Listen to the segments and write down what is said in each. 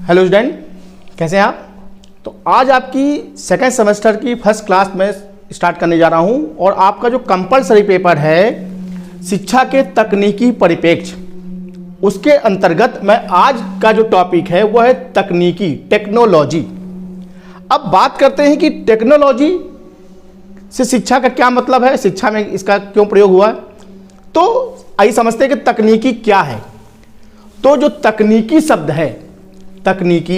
Hello student, कैसे हैं आप। तो आज आपकी सेकेंड सेमेस्टर की फर्स्ट क्लास में स्टार्ट करने जा रहा हूं और आपका जो कंपलसरी पेपर है शिक्षा के तकनीकी परिप्रेक्ष्य, उसके अंतर्गत मैं आज का जो टॉपिक है वो है तकनीकी टेक्नोलॉजी। अब बात करते हैं कि टेक्नोलॉजी से शिक्षा का क्या मतलब है, शिक्षा में इसका क्यों प्रयोग हुआ है। तो आइए समझते हैं कि तकनीकी क्या है। तो जो तकनीकी शब्द है, तकनीकी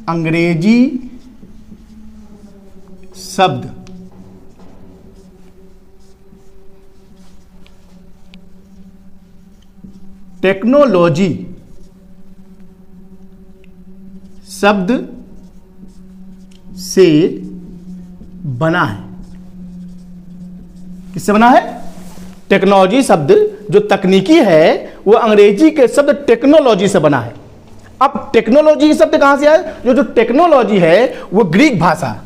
अंग्रेजी शब्द टेक्नोलॉजी शब्द से बना है। किससे बना है? टेक्नोलॉजी शब्द जो तकनीकी है वो अंग्रेजी के शब्द टेक्नोलॉजी से बना है। अब टेक्नोलॉजी शब्द कहां से आया? जो टेक्नोलॉजी है वो ग्रीक भाषा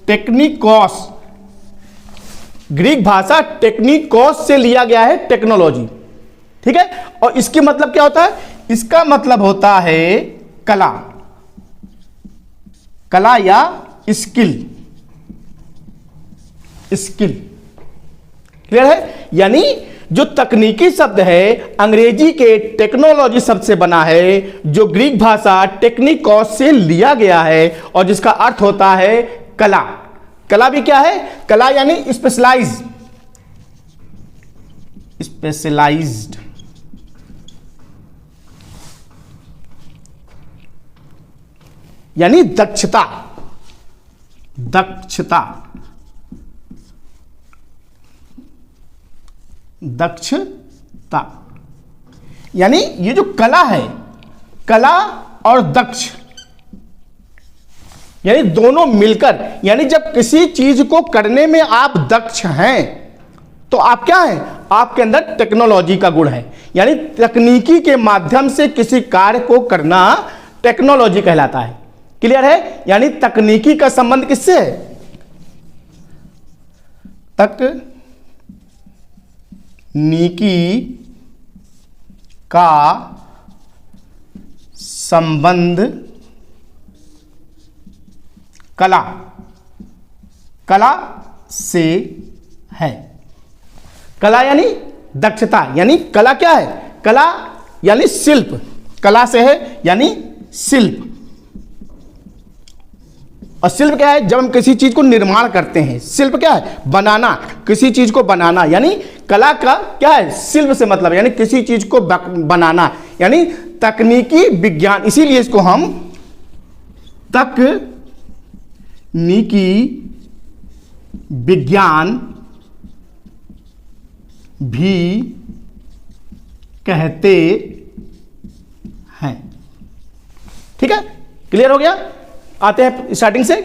टेक्निकॉस ग्रीक भाषा टेक्निकॉस से लिया गया है टेक्नोलॉजी। ठीक है। और इसके मतलब क्या होता है? इसका मतलब होता है कला या स्किल। क्लियर है? यानी जो तकनीकी शब्द है अंग्रेजी के टेक्नोलॉजी शब्द से बना है, जो ग्रीक भाषा टेक्निकॉस से लिया गया है और जिसका अर्थ होता है कला। कला भी क्या है? कला यानी स्पेशलाइज्ड। यानी दक्षता। यानी ये जो कला है, कला और दक्ष यानी दोनों मिलकर, यानी जब किसी चीज को करने में आप दक्ष हैं तो आप क्या हैं? आपके अंदर टेक्नोलॉजी का गुण है। यानी तकनीकी के माध्यम से किसी कार्य को करना टेक्नोलॉजी कहलाता है। क्लियर है? यानी तकनीकी का संबंध किससे है? तकनीकी का संबंध कला से है। कला यानी दक्षता, यानी कला क्या है? कला यानी शिल्प। कला से है यानी शिल्प। और शिल्प क्या है? जब हम किसी चीज को निर्माण करते हैं। शिल्प क्या है? बनाना, किसी चीज को बनाना। यानी कला का क्या है? शिल्प से मतलब यानी किसी चीज को बनाना, यानी तकनीकी विज्ञान। इसीलिए इसको हम तकनीकी विज्ञान भी कहते हैं। ठीक है, क्लियर हो गया? आते हैं स्टार्टिंग से।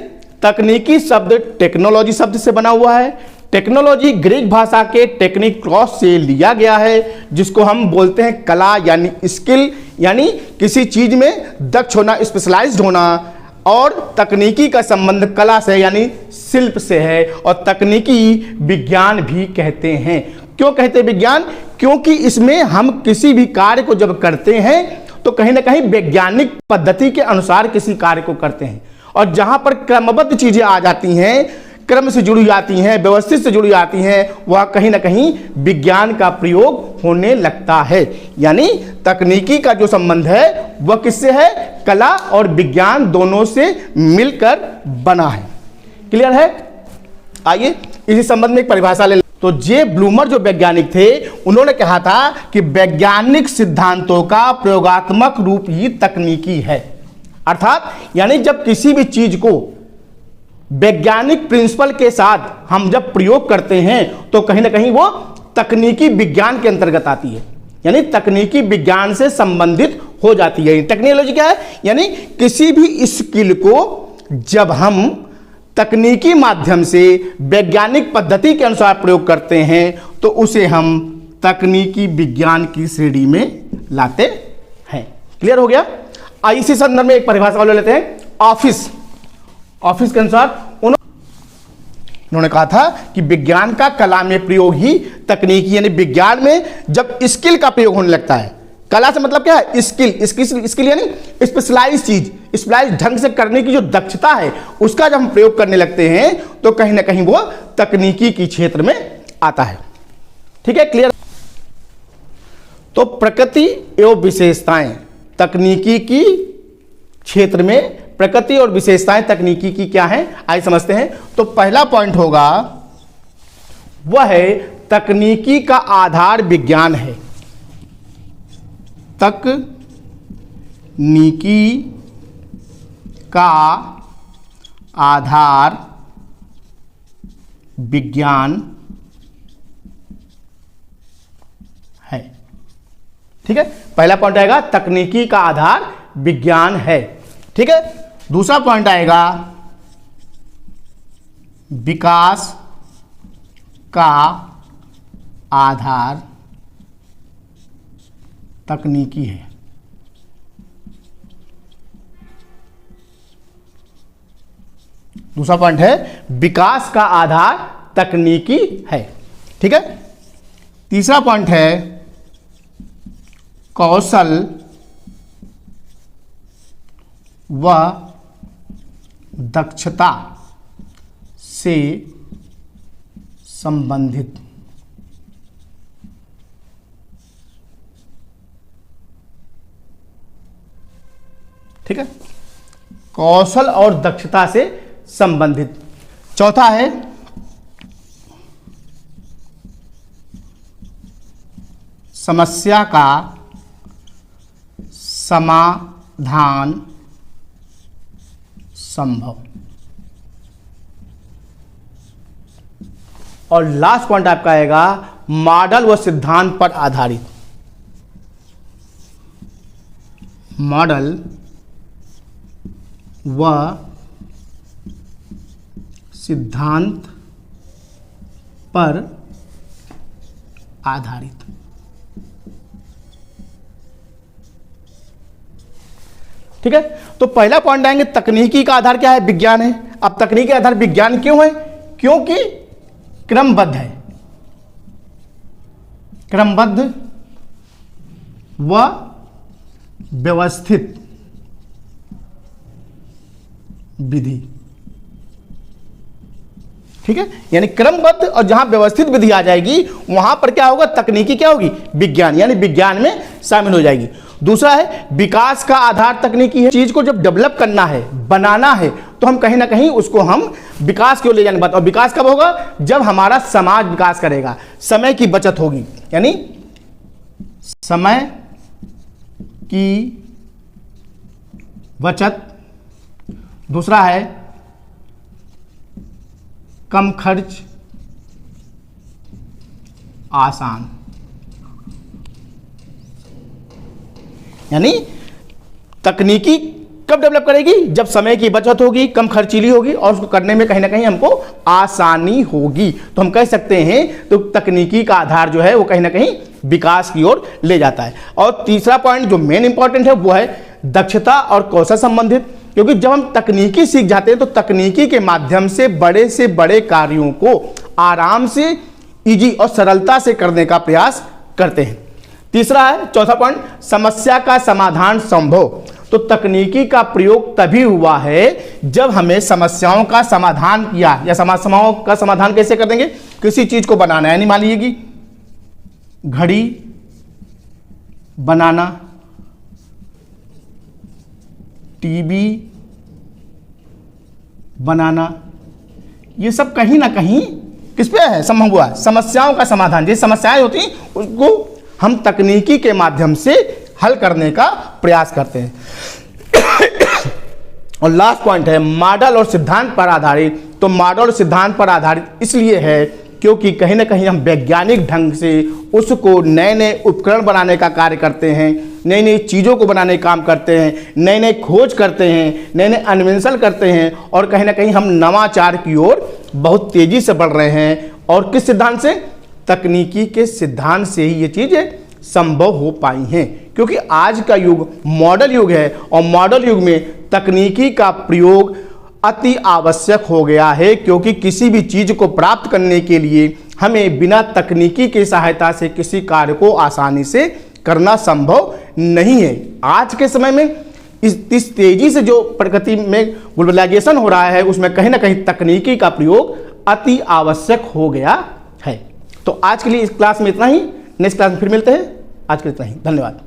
तकनीकी शब्द टेक्नोलॉजी शब्द से बना हुआ है। टेक्नोलॉजी ग्रीक भाषा के टेक्निकॉस से लिया गया है, जिसको हम बोलते हैं कला यानी स्किल, यानी किसी चीज में दक्ष होना, स्पेशलाइज्ड होना। और तकनीकी का संबंध कला से यानी शिल्प से है। और तकनीकी विज्ञान भी कहते हैं। क्यों कहते हैं विज्ञान? क्योंकि इसमें हम किसी भी कार्य को जब करते हैं तो कहीं ना कहीं वैज्ञानिक पद्धति के अनुसार किसी कार्य को करते हैं। और जहां पर क्रमबद्ध चीजें आ जाती हैं, क्रम से जुड़ी जाती हैं, व्यवस्थित से जुड़ी जाती हैं, वह कहीं ना कहीं विज्ञान का प्रयोग होने लगता है। यानी तकनीकी का जो संबंध है वह किससे है? कला और विज्ञान दोनों से मिलकर बना है। क्लियर है? आइए इसी संबंध में एक परिभाषा ले। तो जे ब्लूमर जो वैज्ञानिक थे, उन्होंने कहा था कि वैज्ञानिक सिद्धांतों का प्रयोगात्मक रूप ही तकनीकी है। अर्थात यानी जब किसी भी चीज को वैज्ञानिक प्रिंसिपल के साथ हम जब प्रयोग करते हैं तो कहीं ना कहीं वो तकनीकी विज्ञान के अंतर्गत आती है। यानी तकनीकी विज्ञान से संबंधित हो जाती है। टेक्नोलॉजी क्या है? यानी किसी भी स्किल को जब हम तकनीकी माध्यम से वैज्ञानिक पद्धति के अनुसार प्रयोग करते हैं तो उसे हम तकनीकी विज्ञान की श्रेणी में लाते हैं। क्लियर हो गया। इसी संदर्भ में एक परिभाषा ले लेते हैं, ऑफिस। ऑफिस के अनुसार उन्होंने कहा था कि विज्ञान का कला में प्रयोग ही तकनीकी, यानी विज्ञान में जब स्किल का प्रयोग होने लगता है, कला से मतलब क्या है, स्किल यानी स्पेशलाइज चीज, स्पेशलाइज ढंग से करने की जो दक्षता है उसका जब हम प्रयोग करने लगते हैं तो कहीं ना कहीं वो तकनीकी की क्षेत्र में आता है। ठीक है, क्लियर। तो प्रकृति एवं विशेषताएं तकनीकी की क्षेत्र में, प्रकृति और विशेषताएं तकनीकी की क्या है, आइए समझते हैं। तो पहला पॉइंट होगा वह है तकनीकी का आधार विज्ञान है। तकनीकी का आधार विज्ञान है। ठीक है, पहला पॉइंट आएगा तकनीकी का आधार विज्ञान है। ठीक है, दूसरा पॉइंट आएगा विकास का आधार तकनीकी है। दूसरा पॉइंट है विकास का आधार तकनीकी है। ठीक है, तीसरा पॉइंट है कौशल व दक्षता से संबंधित। ठीक है, कौशल और दक्षता से संबंधित। चौथा है समस्या का समाधान संभव। और लास्ट पॉइंट आपका आएगा मॉडल व सिद्धांत पर आधारित। मॉडल व सिद्धांत पर आधारित। ठीक है, तो पहला पॉइंट आएंगे तकनीकी का आधार क्या है, विज्ञान है। अब तकनीकी आधार विज्ञान क्यों है, क्योंकि क्रमबद्ध है, क्रमबद्ध व व्यवस्थित विधि। ठीक है, यानी क्रमबद्ध और जहां व्यवस्थित विधि आ जाएगी वहां पर क्या होगा, तकनीकी क्या होगी, विज्ञान, यानी विज्ञान में शामिल हो जाएगी। दूसरा है विकास का आधार तकनीकी है। चीज को जब डेवलप करना है, बनाना है, तो हम कहीं ना कहीं उसको हम विकास की ओर ले जाने बात। और विकास कब होगा, जब हमारा समाज विकास करेगा, समय की बचत होगी, यानी समय की बचत। दूसरा है कम खर्च, आसान, यानी तकनीकी कब डेवलप करेगी, जब समय की बचत होगी, कम खर्चीली होगी और उसको करने में कहीं ना कहीं हमको आसानी होगी। तो हम कह सकते हैं तो तकनीकी का आधार जो है वो कहीं ना कहीं विकास की ओर ले जाता है। और तीसरा पॉइंट जो मेन इंपॉर्टेंट है वो है दक्षता और कौशल संबंधित, क्योंकि जब हम तकनीकी सीख जाते हैं तो तकनीकी के माध्यम से बड़े कार्यों को आराम से, इजी और सरलता से करने का प्रयास करते हैं। तीसरा है, चौथा पॉइंट, समस्या का समाधान संभव। तो तकनीकी का प्रयोग तभी हुआ है जब हमें समस्याओं का समाधान किया, या समस्याओं का समाधान कैसे कर देंगे, किसी चीज को बनाना है, यानी मान लीजिए कि घड़ी बनाना, टीवी बनाना, ये सब कहीं ना कहीं किस पे है, संभव हुआ, समस्याओं का समाधान। जैसे समस्याएं होती हैं उसको हम तकनीकी के माध्यम से हल करने का प्रयास करते हैं। और लास्ट पॉइंट है मॉडल और सिद्धांत पर आधारित। तो मॉडल और सिद्धांत पर आधारित इसलिए है क्योंकि कहीं ना कहीं हम वैज्ञानिक ढंग से उसको नए नए उपकरण बनाने का कार्य करते हैं, नई नई चीज़ों को बनाने का काम करते हैं, नए नए खोज करते हैं, नए नए अन्वेषण करते हैं और कहीं ना कहीं हम नवाचार की ओर बहुत तेज़ी से बढ़ रहे हैं। और किस सिद्धांत से? तकनीकी के सिद्धांत से ही ये चीज़ें संभव हो पाई हैं, क्योंकि आज का युग मॉडल युग है और मॉडल युग में तकनीकी का प्रयोग अति आवश्यक हो गया है, क्योंकि किसी भी चीज़ को प्राप्त करने के लिए हमें बिना तकनीकी की सहायता से किसी कार्य को आसानी से करना संभव नहीं है। आज के समय में इस तेजी से जो प्रगति में ग्लोबलाइजेशन हो रहा है, उसमें कहीं ना कहीं तकनीकी का प्रयोग अति आवश्यक हो गया है। तो आज के लिए इस क्लास में इतना ही, नेक्स्ट क्लास में फिर मिलते हैं। आज के लिए इतना ही, धन्यवाद।